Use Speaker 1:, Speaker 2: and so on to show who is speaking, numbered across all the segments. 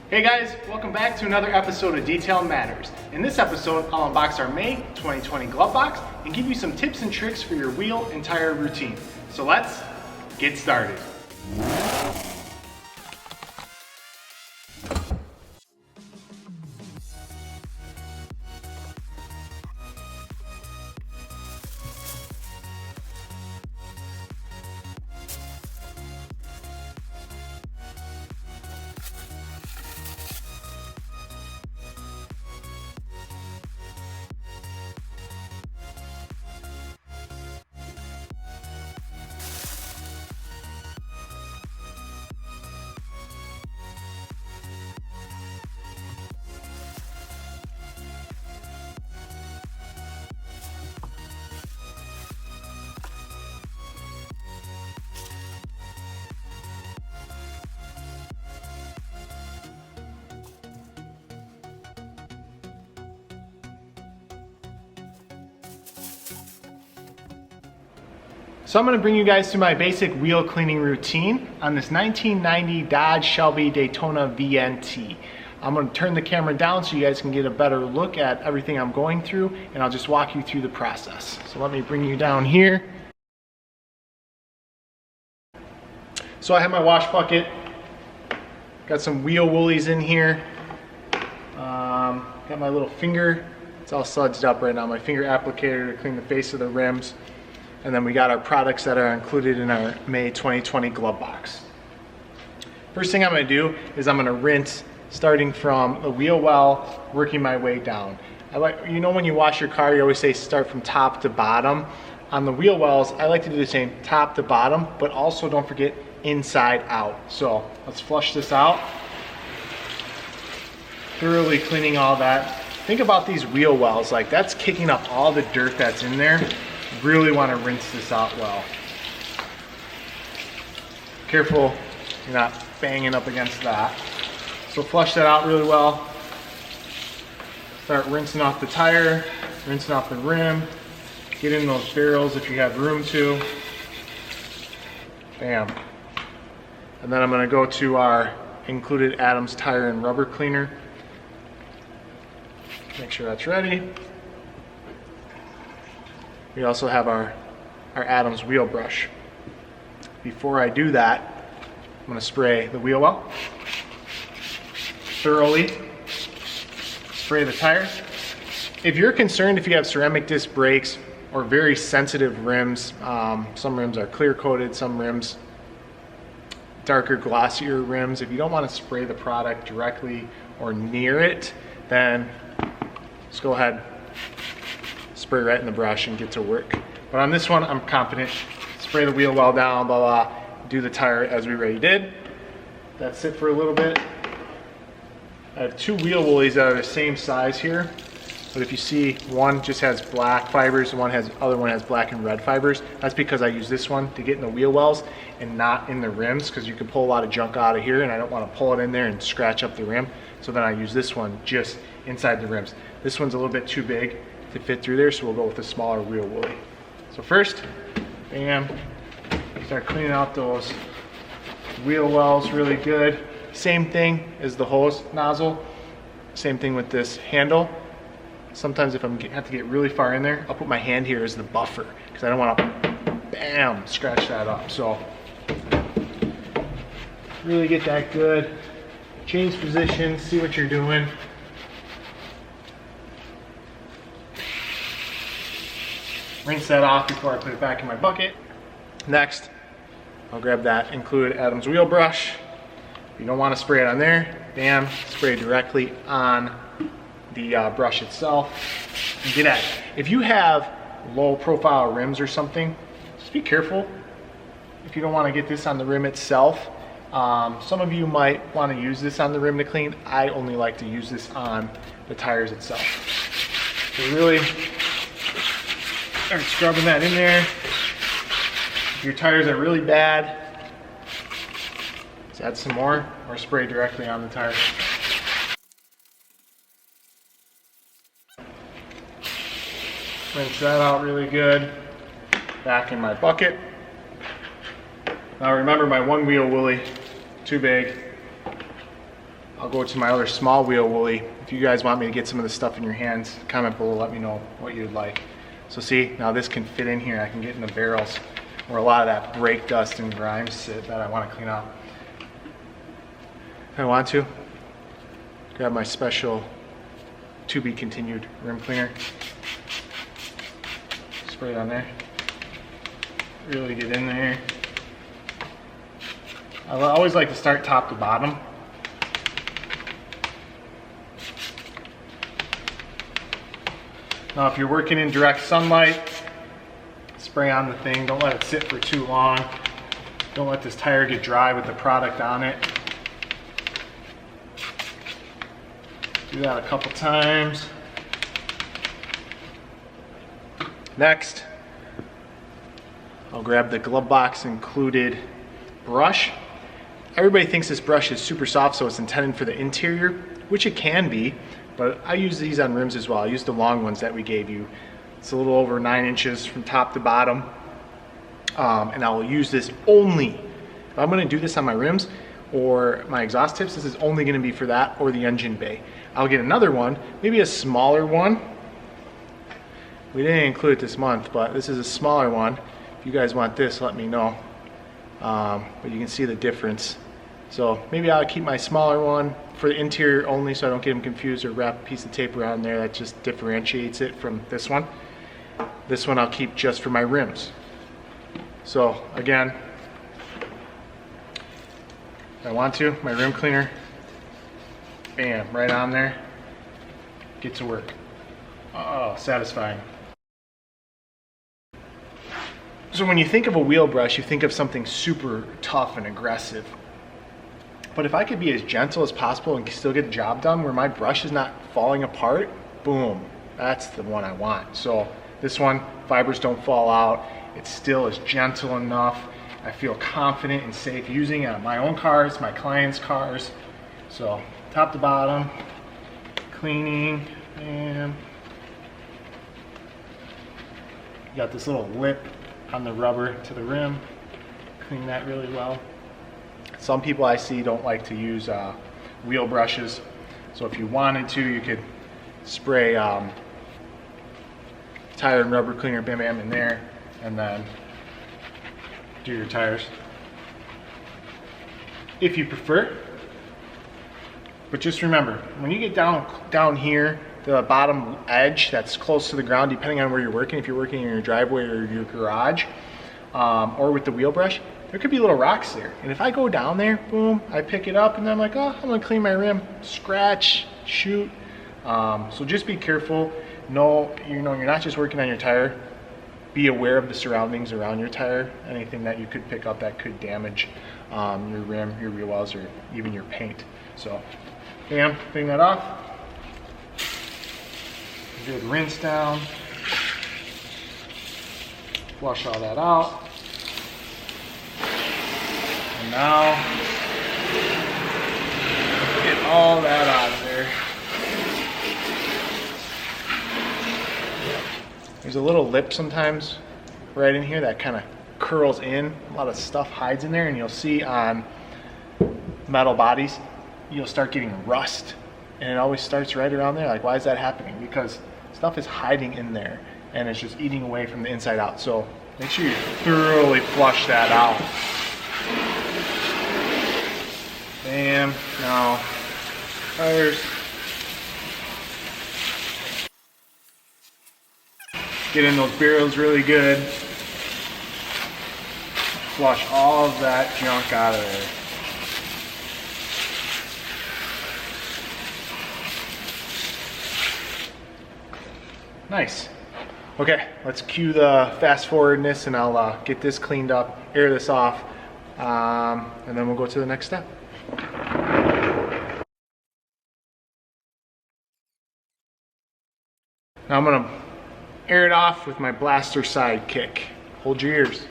Speaker 1: Hey guys, welcome back to another episode of Detail Matters. In this episode, I'll unbox our May 2020 glove box and give you some tips and tricks for your wheel and tire routine. So let's get started. So I'm going to bring you guys through my basic wheel cleaning routine on this 1990 Dodge Shelby Daytona VNT. I'm going to turn the camera down so you guys can get a better look at everything I'm going through, and I'll just walk you through the process. So let me bring you down here. So I have my wash bucket, got some wheel woolies in here, got my little finger, it's all sudsed up right now, my finger applicator to clean the face of the rims. And then we got our products that are included in our May 2020 glove box. First thing I'm going to do is I'm going to rinse starting from the wheel well, working my way down. You know when you wash your car, you always say start from top to bottom. On the wheel wells, I like to do the same, top to bottom, but also don't forget inside out. So let's flush this out. Thoroughly cleaning all that. Think about these wheel wells, like that's kicking up all the dirt that's in there. Really want to rinse this out well. Careful you're not banging up against that. So flush that out really well. Start rinsing off the tire, rinsing off the rim. Get in those barrels if you have room to. Bam. And then I'm going to go to our included Adams tire and rubber cleaner. Make sure that's ready. We also have our Adams wheel brush. Before I do that, I'm going to spray the wheel well thoroughly. Spray the tires. If you're concerned if you have ceramic disc brakes or very sensitive rims, some rims are clear coated, some rims darker, glossier rims. If you don't want to spray the product directly or near it, then just go ahead, spray right in the brush and get to work. But on this one, I'm confident. Spray the wheel well down, blah, blah, do the tire as we already did. That's it for a little bit. I have two wheel woolies that are the same size here. But if you see, one just has black fibers, and other one has black and red fibers. That's because I use this one to get in the wheel wells and not in the rims, because you can pull a lot of junk out of here and I don't want to pull it in there and scratch up the rim. So then I use this one just inside the rims. This one's a little bit too big to fit through there, so we'll go with a smaller wheel woolly. So first, bam, start cleaning out those wheel wells really good. Same thing as the hose nozzle, same thing with this handle. Sometimes if I have to get really far in there, I'll put my hand here as the buffer because I don't want to, bam, scratch that up. So really get that good. Change position, see what you're doing. Rinse that off before I put it back in my bucket. Next, I'll grab that included Adams wheel brush. If you don't want to spray it on there, bam, spray directly on the brush itself. And get at it. If you have low profile rims or something, just be careful. If you don't want to get this on the rim itself, some of you might want to use this on the rim to clean. I only like to use this on the tires itself. So really start scrubbing that in there. If your tires are really bad, just add some more or spray directly on the tire. Rinse that out really good. Back in my bucket. Now remember, my one wheel woolly, too big. I'll go to my other small wheel woolly. If you guys want me to get some of the stuff in your hands, comment below, let me know what you'd like. So see, now this can fit in here. I can get in the barrels where a lot of that brake dust and grime sit that I want to clean up. If I want to, grab my special to be continued rim cleaner, spray it on there, really get in there. I always like to start top to bottom. Now if you're working in direct sunlight, spray on the thing, don't let it sit for too long. Don't let this tire get dry with the product on it. Do that a couple times. Next, I'll grab the GloveBox included brush. Everybody thinks this brush is super soft, so it's intended for the interior, which it can be, but I use these on rims as well. I use the long ones that we gave you. It's a little over 9 inches from top to bottom. And I will use this only, if I'm gonna do this on my rims or my exhaust tips, this is only gonna be for that or the engine bay. I'll get another one, maybe a smaller one. We didn't include it this month, but this is a smaller one. If you guys want this, let me know. But you can see the difference. So maybe I'll keep my smaller one for the interior only so I don't get them confused, or wrap a piece of tape around there that just differentiates it from this one. This one I'll keep just for my rims. So again, if I want to, my rim cleaner, bam, right on there, get to work. Oh, satisfying. So when you think of a wheel brush, you think of something super tough and aggressive. But if I could be as gentle as possible and still get the job done where my brush is not falling apart, boom, that's the one I want. So this one, fibers don't fall out. It still is gentle enough. I feel confident and safe using it on my own cars, my clients' cars. So top to bottom, cleaning, and got this little lip on the rubber to the rim. Clean that really well. Some people I see don't like to use wheel brushes. So if you wanted to, you could spray tire and rubber cleaner, bam bam, in there, and then do your tires if you prefer. But just remember, when you get down here, the bottom edge that's close to the ground, depending on where you're working, if you're working in your driveway or your garage, or with the wheel brush, there could be little rocks there. And if I go down there, boom, I pick it up and then I'm like, oh, I'm gonna clean my rim, scratch, shoot. So just be careful. No, you're not just working on your tire. Be aware of the surroundings around your tire. Anything that you could pick up that could damage your rim, your wheel wells, or even your paint. So, bam, clean that off. Good rinse down. Flush all that out. And now, get all that out of there. There's a little lip sometimes right in here that kind of curls in. A lot of stuff hides in there, and you'll see on metal bodies, you'll start getting rust. And it always starts right around there. Like, why is that happening? Because stuff is hiding in there and it's just eating away from the inside out. So make sure you thoroughly flush that out. Bam. Now, tires. Get in those barrels really good. Flush all of that junk out of there. Nice. Okay, let's cue the fast forwardness and I'll get this cleaned up, air this off, and then we'll go to the next step. Now I'm gonna air it off with my blaster sidekick. Hold your ears.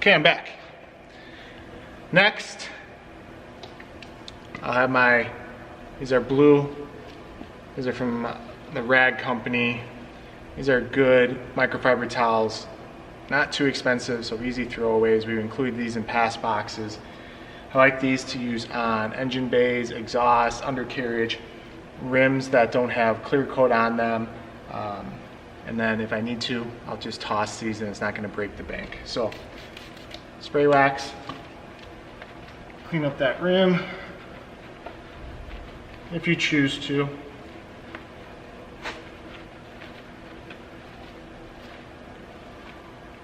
Speaker 1: Okay, I'm back. Next, I'll have these are blue. These are from the Rag Company. These are good microfiber towels. Not too expensive, so easy throwaways. We've included these in pass boxes. I like these to use on engine bays, exhaust, undercarriage, rims that don't have clear coat on them. And then if I need to, I'll just toss these and it's not gonna break the bank. So, spray wax, clean up that rim if you choose to.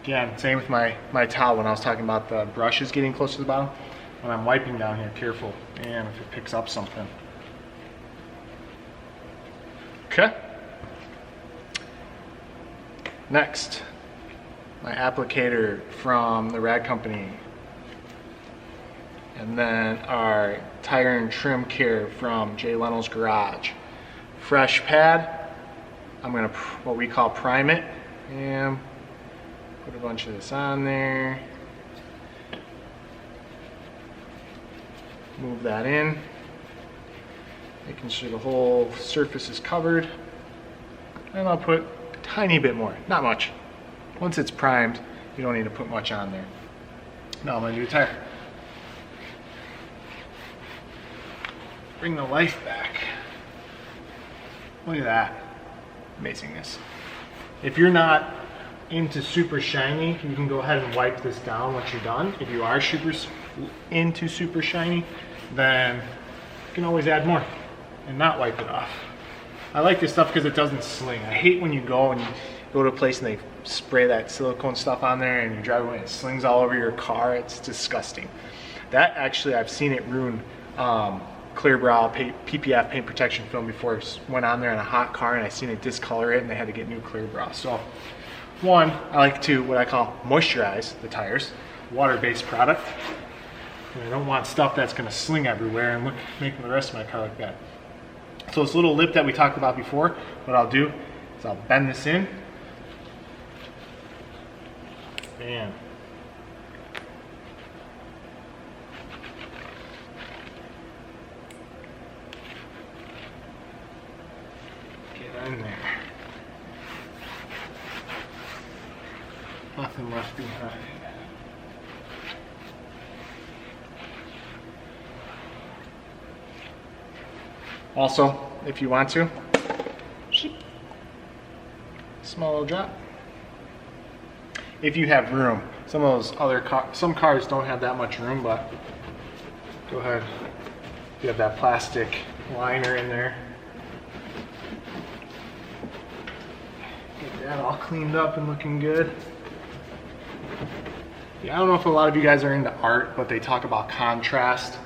Speaker 1: Again, same with my towel when I was talking about the brushes getting close to the bottom. When I'm wiping down here, careful, and if it picks up something. Okay. Next, my applicator from the Rag Company. And then our tire and trim care from Jay Leno's Garage. Fresh pad, I'm gonna what we call prime it, and put a bunch of this on there. Move that in, making sure the whole surface is covered. And I'll put a tiny bit more, not much. Once it's primed, you don't need to put much on there. Now I'm gonna do a tire. Bring the life back. Look at that, amazingness. If you're not into super shiny, you can go ahead and wipe this down once you're done. If you are into super shiny, then you can always add more and not wipe it off. I like this stuff because it doesn't sling. I hate when you go to a place and they spray that silicone stuff on there and you drive away and it slings all over your car. It's disgusting. That actually, I've seen it ruin clear brow PPF paint protection film before it went on there in a hot car, and I seen it discolor it and they had to get new clear brow. So one, I like to what I call moisturize the tires, water-based product. And I don't want stuff that's going to sling everywhere and make the rest of my car look bad. So this little lip that we talked about before, what I'll do is I'll bend this in. Bam. Get in there. Nothing left behind. Also, if you want to, small little drop. If you have room, some of those other some cars don't have that much room, but go ahead. You have that plastic liner in there. Get that all cleaned up and looking good. Yeah, I don't know if a lot of you guys are into art, but they talk about contrast,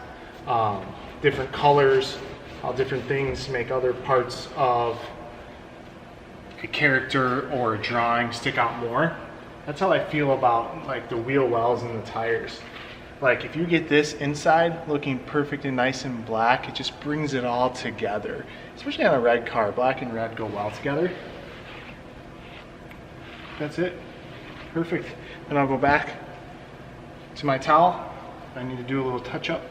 Speaker 1: different colors, how different things make other parts of a character or a drawing stick out more. That's how I feel about like the wheel wells and the tires. Like if you get this inside looking perfect and nice and black, it just brings it all together. Especially on a red car, black and red go well together. That's it, perfect. Then I'll go back to my towel. I need to do a little touch up.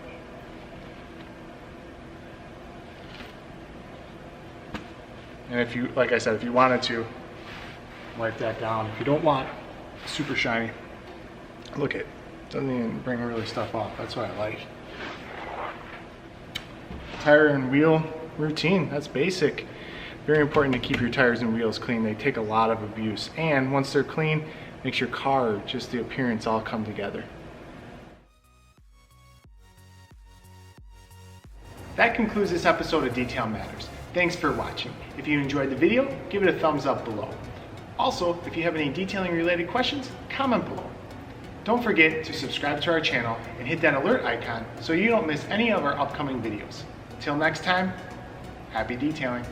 Speaker 1: And if you, like I said, if you wanted to, wipe that down. If you don't want super shiny, look, it doesn't even bring really stuff off. That's what I like. Tire and wheel routine, that's basic. Very important to keep your tires and wheels clean. They take a lot of abuse. And once they're clean, makes your car, just the appearance, all come together. That concludes this episode of Detail Matters. Thanks for watching. If you enjoyed the video, give it a thumbs up below. Also, if you have any detailing related questions, comment below. Don't forget to subscribe to our channel and hit that alert icon so you don't miss any of our upcoming videos. Until next time, happy detailing.